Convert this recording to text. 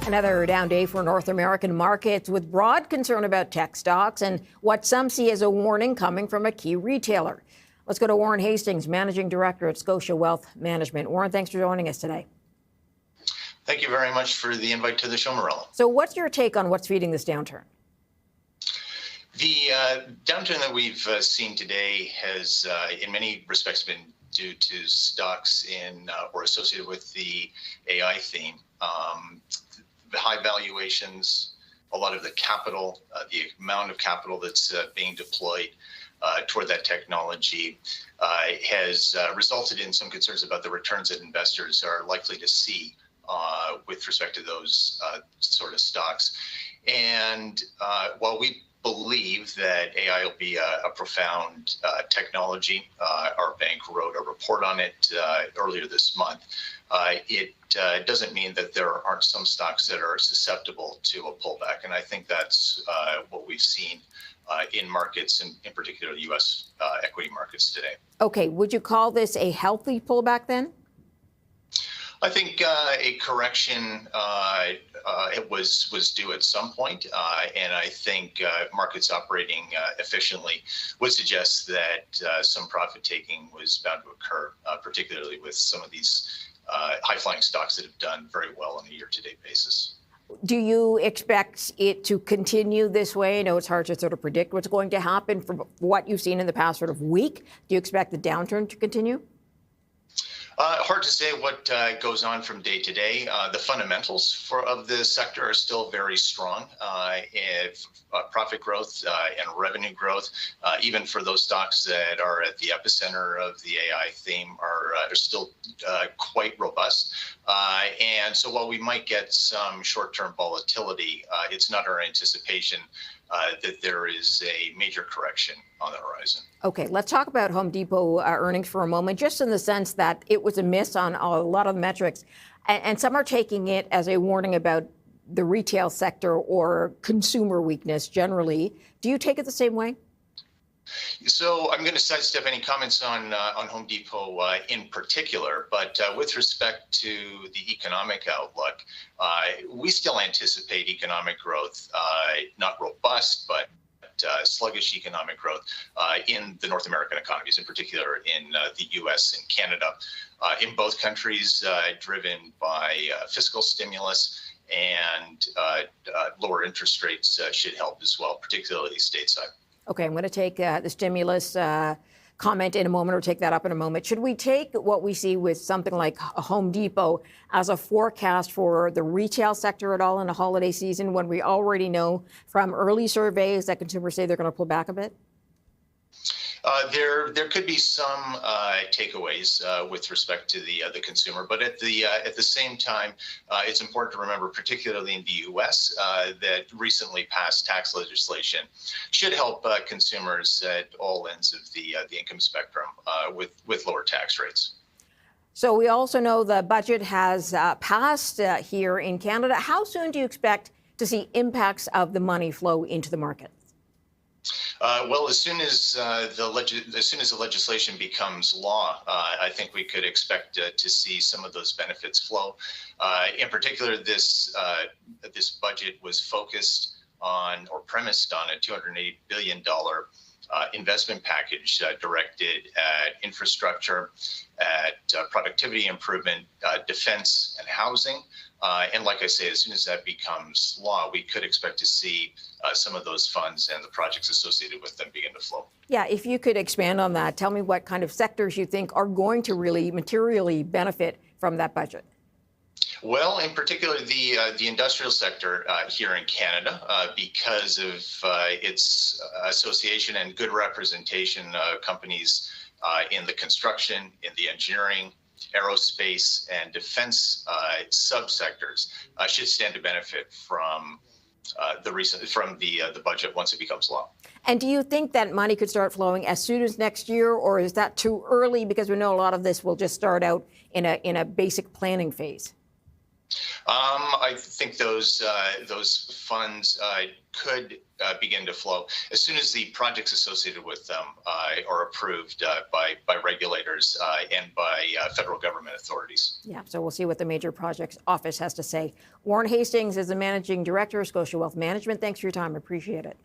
Another down day for North American markets with broad concern about tech stocks and what some see as a warning coming from a key retailer. Let's go to Warren Hastings, Managing Director at Scotia Wealth Management. Warren, thanks for joining us today. Thank you very much for the invite to the show, Morella. So what's your take on what's feeding this downturn? The downturn that we've seen today has, in many respects, been due to stocks in or associated with the AI theme. The high valuations, a lot of the capital, the amount of capital that's being deployed toward that technology has resulted in some concerns about the returns that investors are likely to see with respect to those sort of stocks. And while we believe that AI will be a profound technology, our bank wrote a report on it earlier this month, it doesn't mean that there aren't some stocks that are susceptible to a pullback. And I think that's what we've seen in markets, in particular the U.S. Equity markets today. Okay, would you call this a healthy pullback then? I think a correction it was due at some point, and I think markets operating efficiently would suggest that some profit taking was bound to occur, particularly with some of these high-flying stocks that have done very well on a year-to-date basis. Do you expect it to continue this way? I know it's hard to sort of predict what's going to happen from what you've seen in the past sort of week. Do you expect the downturn to continue? Hard to say what goes on from day to day. The fundamentals of the sector are still very strong. Profit growth and revenue growth, even for those stocks that are at the epicenter of the AI theme, are still quite robust. And so while we might get some short-term volatility, it's not our anticipation that there is a major correction on the horizon. Okay, let's talk about Home Depot earnings for a moment, just in the sense that it was a miss on a lot of the metrics. And some are taking it as a warning about the retail sector or consumer weakness generally. Do you take it the same way? So I'm going to sidestep any comments on Home Depot in particular, but with respect to the economic outlook, we still anticipate economic growth, not robust, but sluggish economic growth in the North American economies, in particular in the U.S. and Canada. In both countries, driven by fiscal stimulus and lower interest rates should help as well, particularly stateside. Okay, I'm going to take the stimulus comment in a moment, or take that up in a moment. Should we take what we see with something like Home Depot as a forecast for the retail sector at all in the holiday season, when we already know from early surveys that consumers say they're going to pull back a bit? There could be some takeaways with respect to the consumer, but at the same time, it's important to remember, particularly in the U.S., that recently passed tax legislation should help consumers at all ends of the income spectrum with lower tax rates. So we also know the budget has passed here in Canada. How soon do you expect to see impacts of the money flow into the market? Well, as soon as the legislation becomes law, I think we could expect to see some of those benefits flow. In particular, this budget was focused on, or premised on, a $280 billion investment package directed at infrastructure, at productivity improvement, defense, and housing. And like I say, as soon as that becomes law, we could expect to see some of those funds and the projects associated with them begin to flow. Yeah, if you could expand on that, tell me what kind of sectors you think are going to really materially benefit from that budget. Well, in particular, the industrial sector here in Canada, because of its association and good representation of companies in the construction, in the engineering, aerospace, and defense subsectors, should stand to benefit from the budget once it becomes law. And do you think that money could start flowing as soon as next year, or is that too early, because we know a lot of this will just start out in a basic planning phase? I think those funds could begin to flow as soon as the projects associated with them are approved by regulators and by federal government authorities. Yeah, so we'll see what the Major Projects Office has to say. Warren Hastings is the Managing Director of Scotia Wealth Management. Thanks for your time. Appreciate it.